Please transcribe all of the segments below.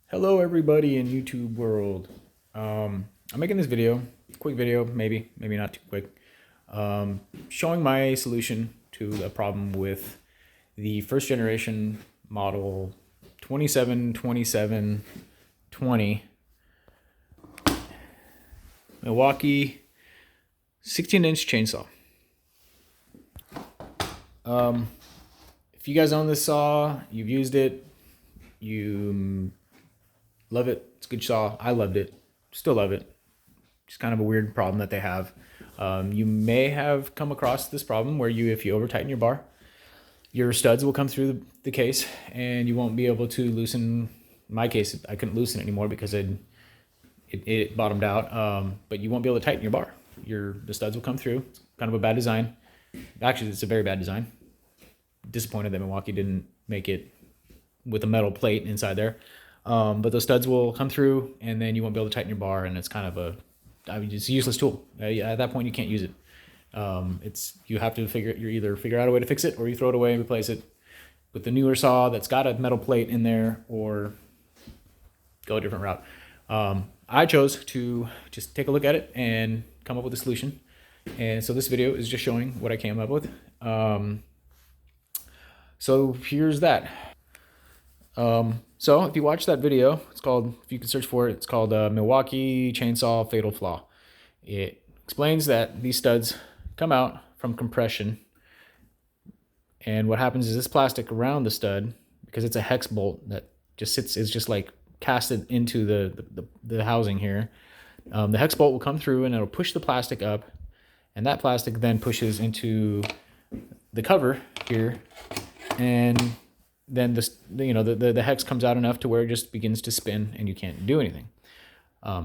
Hello everybody in YouTube world. I'm making this video, quick video, maybe not too quick, showing my solution to a problem with the first generation model 272720 Milwaukee 16-inch chainsaw. If you guys own this saw, you've used it, you love it. It's a good saw. I loved it. Still love it. Just kind of a weird problem that they have. You may have come across this problem where if you over tighten your bar, your studs will come through the case and you won't be able to loosen. In my case, I couldn't loosen it anymore because it bottomed out. But you won't be able to tighten your bar. The studs will come through. It's kind of a bad design. Actually, it's a very bad design. Disappointed that Milwaukee didn't make it with a metal plate inside there. But those studs will come through and then you won't be able to tighten your bar, and it's kind of it's a useless tool. At that point, you can't use it. You have to either figure out a way to fix it or you throw it away and replace it with the newer saw that's got a metal plate in there, or go a different route. I chose to just take a look at it and come up with a solution. And so this video is just showing what I came up with. So here's that. So if you watch that video, it's called, if you can search for it, it's called Milwaukee Chainsaw Fatal Flaw. It explains that these studs come out from compression, and what happens is this plastic around the stud, because it's a hex bolt that just sits, is just like casted into the housing here. The hex bolt will come through and it'll push the plastic up, and that plastic then pushes into the cover here, and then the hex comes out enough to where it just begins to spin and you can't do anything.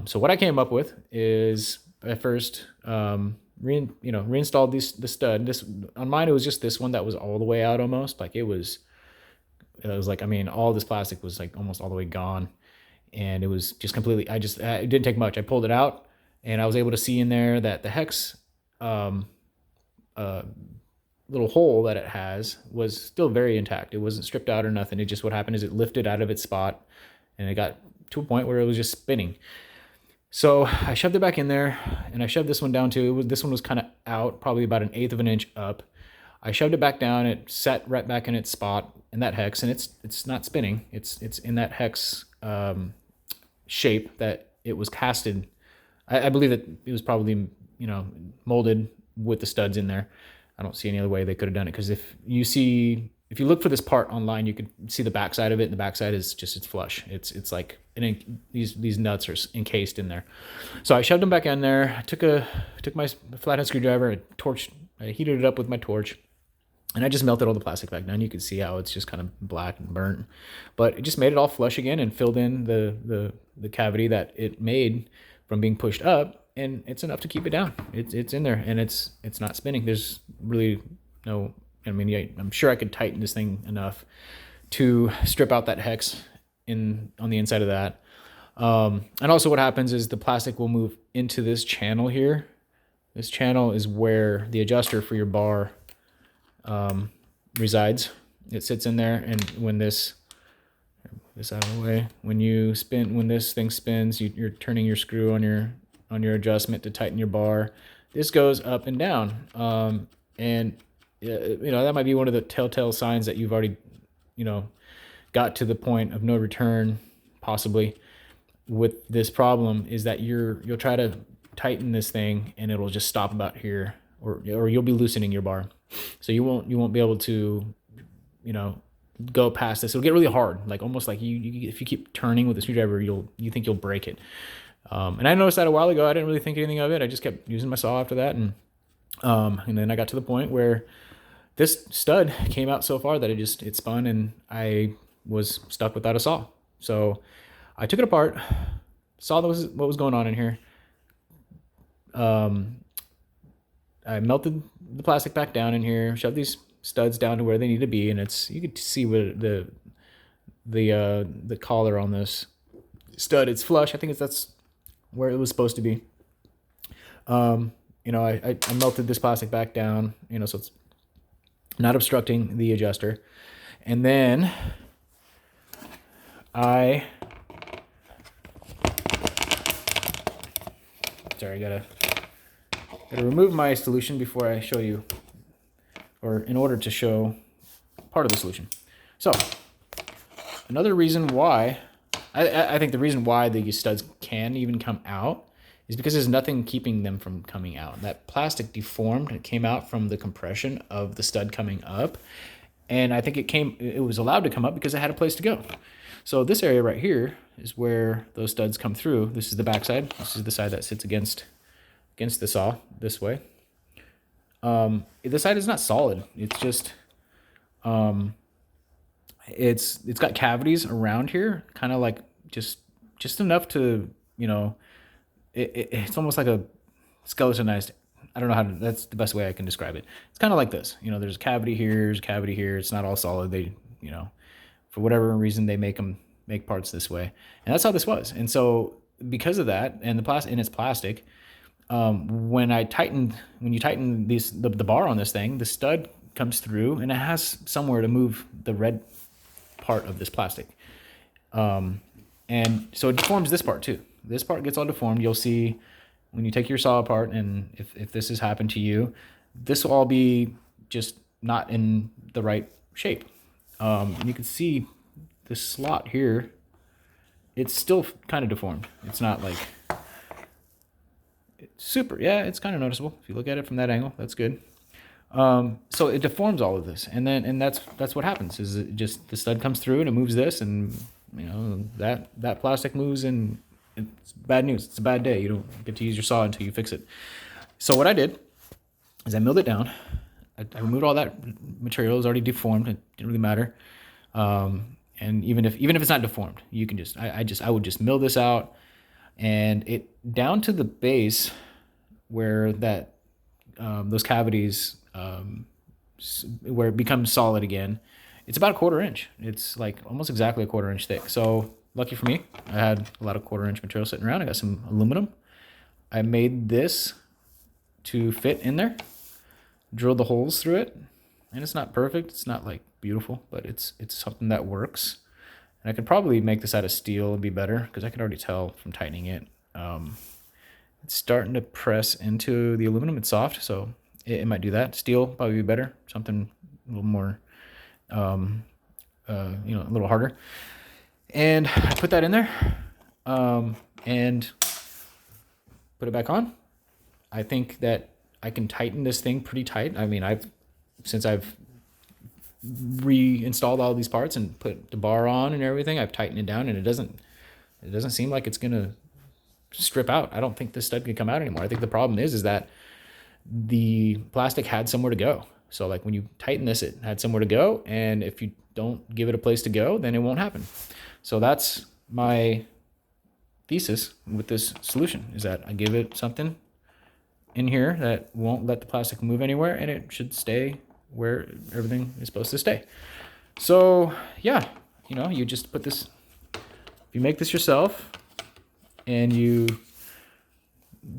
So what I came up with is, at first, reinstalled the stud. This, on mine, it was just this one that was all the way out almost. Like it was like, I mean, all this plastic was like almost all the way gone, and it was just completely. It didn't take much. I pulled it out, and I was able to see in there that the hex little hole that it has was still very intact. It wasn't stripped out or nothing. It just, what happened is it lifted out of its spot and it got to a point where it was just spinning. So I shoved it back in there, and I shoved this one down too. This one was kind of out, probably about 1/8 of an inch up. I shoved it back down. It sat right back in its spot in that hex, and it's not spinning. It's in that hex shape that it was casted. I believe that it was probably molded with the studs in there. I don't see any other way they could have done it, because if you look for this part online, you can see the backside of it, and the backside is just, it's flush. It's like these nuts are encased in there. So I shoved them back in there. I took my flathead screwdriver, I heated it up with my torch, and I just melted all the plastic back down. You can see how it's just kind of black and burnt, but it just made it all flush again and filled in the cavity that it made from being pushed up. And it's enough to keep it down. It's in there, and it's not spinning. There's really no, I mean, I'm sure I could tighten this thing enough to strip out that hex on the inside of that. And also what happens is the plastic will move into this channel here. This channel is where the adjuster for your bar resides. It sits in there, and when this out of the way, when this thing spins, you're turning your screw on your adjustment to tighten your bar. This goes up and down, and that might be one of the telltale signs that you've already got to the point of no return, possibly, with this problem, is that you'll try to tighten this thing and it'll just stop about here, or you'll be loosening your bar, so you won't be able to go past this. It'll get really hard, like almost like if you keep turning with the screwdriver, you think you'll break it. And I noticed that a while ago. I didn't really think anything of it. I just kept using my saw after that, and then I got to the point where this stud came out so far that it spun, and I was stuck without a saw. So I took it apart, saw what was going on in here. I melted the plastic back down in here, shoved these studs down to where they need to be, and you could see what the collar on this stud, it's flush. I think that's where it was supposed to be. I melted this plastic back down, so it's not obstructing the adjuster. And then I sorry, gotta remove my solution before I show you, or in order to show part of the solution. So another reason why, I think the reason why the studs can even come out is because there's nothing keeping them from coming out. That plastic deformed and it came out from the compression of the stud coming up. And I think it was allowed to come up because it had a place to go. So this area right here is where those studs come through. This is the back side. This is the side that sits against the saw this way. The side is not solid. It's just, it's got cavities around here, kind of like just enough to, you know, it's almost like a skeletonized, I don't know how to, that's the best way I can describe it. It's kind of like this, you know, there's a cavity here, there's a cavity here. It's not all solid. They, you know, for whatever reason, they make parts this way. And that's how this was. And so because of that, and it's plastic, when you tighten the bar on this thing, the stud comes through and it has somewhere to move the red part of this plastic. And so it deforms this part too. This part gets all deformed. You'll see when you take your saw apart, and if this has happened to you, this will all be just not in the right shape. And you can see this slot here, it's still kind of deformed. It's not like super, yeah, it's kind of noticeable. If you look at it from that angle, that's good. So it deforms all of this, and that's what happens, is it just, the stud comes through and it moves this, and you know, that plastic moves, and it's bad news. It's a bad day. You don't get to use your saw until you fix it. So what I did is I milled it down. I removed all that material. It was already deformed. It didn't really matter. And even if it's not deformed, you can just, I would just mill this out, and it down to the base where that, those cavities, where it becomes solid again. It's about a 1/4 inch. It's like almost exactly a 1/4 inch thick. So lucky for me, I had a lot of 1/4 inch material sitting around. I got some aluminum. I made this to fit in there, drilled the holes through it, and it's not perfect. It's not like beautiful, but it's something that works. And I could probably make this out of steel and be better, because I could already tell from tightening it. It's starting to press into the aluminum. It's soft, so it might do that. Steel probably be better. Something a little more, you know, a little harder. And I put that in there, and put it back on. I think that I can tighten this thing pretty tight. I mean, since I've reinstalled all these parts and put the bar on and everything, I've tightened it down, and it doesn't seem like it's gonna strip out. I don't think this stud can come out anymore. I think the problem is that the plastic had somewhere to go. So like when you tighten this, it had somewhere to go, and if you don't give it a place to go, then it won't happen. So that's my thesis with this solution, is that I give it something in here that won't let the plastic move anywhere, and it should stay where everything is supposed to stay. So yeah, you know, you just put this, if you make this yourself and you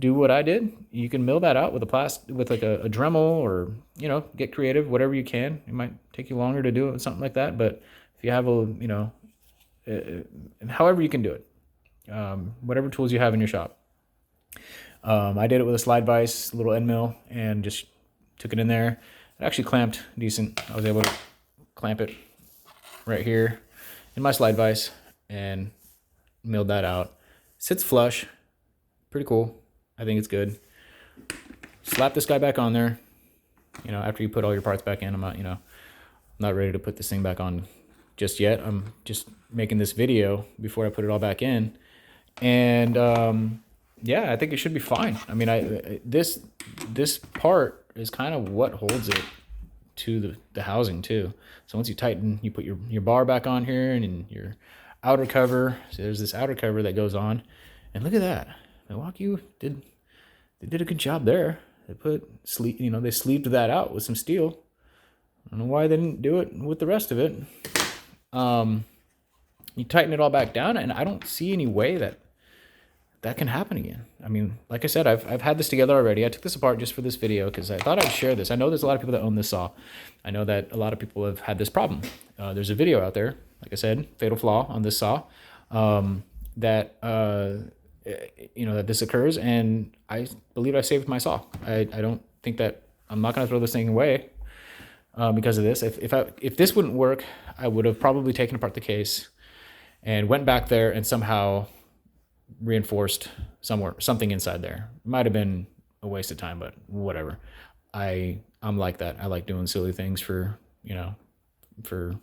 do what I did, you can mill that out with with like a Dremel, or, you know, get creative, whatever you can. It might take you longer to do it with something like that, but if you have you know, however you can do it, whatever tools you have in your shop. I did it with a slide vise, little end mill, and just took it in there. It actually clamped decent. I was able to clamp it right here in my slide vise and milled that out. Sits flush, pretty cool. I think it's good. Slap this guy back on there. You know, after you put all your parts back in, I'm not ready to put this thing back on just yet. I'm just making this video before I put it all back in. And yeah, I think it should be fine. I mean, this part is kind of what holds it to the housing too. So once you tighten, you put your bar back on here, and your outer cover. So there's this outer cover that goes on, and look at that. Milwaukee did a good job there. They they sleeved that out with some steel. I don't know why they didn't do it with the rest of it. You tighten it all back down, and I don't see any way that can happen again. I mean, like I said, I've had this together already. I took this apart just for this video because I thought I'd share this. I know there's a lot of people that own this saw. I know that a lot of people have had this problem. There's a video out there, like I said, Fatal Flaw on this saw, that that this occurs, and I believe I saved my saw. I don't think that I'm not going to throw this thing away because of this. If this wouldn't work, I would have probably taken apart the case and went back there and somehow reinforced something inside there. Might have been a waste of time, but whatever. I'm like that. I like doing silly things for for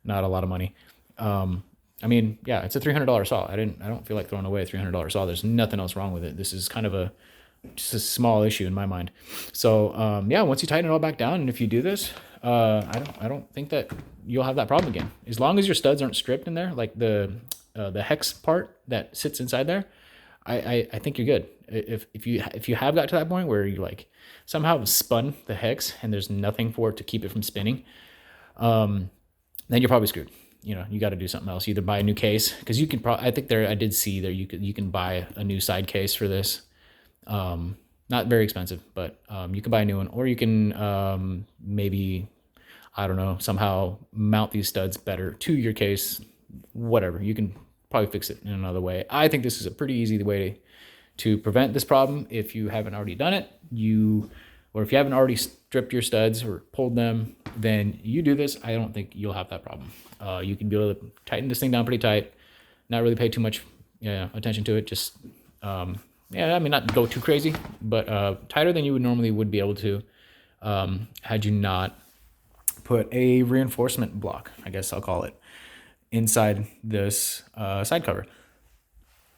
not a lot of money. I mean, yeah, it's a $300 saw. I don't feel like throwing away a $300 saw. There's nothing else wrong with it. This is kind of just a small issue in my mind. So yeah, once you tighten it all back down, and if you do this, I don't think that you'll have that problem again. As long as your studs aren't stripped in there, like the hex part that sits inside there, I think you're good. If you have got to that point where you like somehow spun the hex and there's nothing for it to keep it from spinning, then you're probably screwed. You got to do something else. Either buy a new case, because you can I think I did see there you can buy a new side case for this. Not very expensive, but you can buy a new one, or you can maybe, I don't know, somehow mount these studs better to your case. Whatever, you can probably fix it in another way. I think this is a pretty easy way to prevent this problem. If you haven't already done it, or if you haven't already stripped your studs or pulled them, then you do this. I don't think you'll have that problem. You can be able to tighten this thing down pretty tight, not really pay too much attention to it. Just, I mean, not go too crazy, but tighter than you would be able to had you not put a reinforcement block, I guess I'll call it, inside this side cover.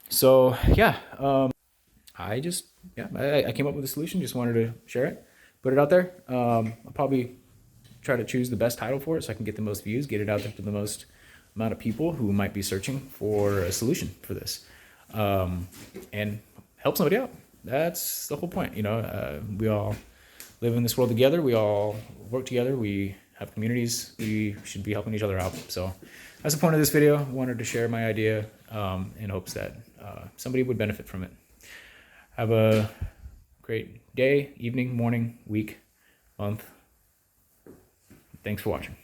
So yeah, I came up with a solution. Just wanted to share it, put it out there. I'll probably try to choose the best title for it so I can get the most views, get it out there to the most amount of people who might be searching for a solution for this, and help somebody out. That's the whole point. We all live in this world together. We all work together. We have communities. We should be helping each other out. So that's the point of this video. I wanted to share my idea in hopes that somebody would benefit from it. Have a great day, evening, morning, week, month. Thanks for watching.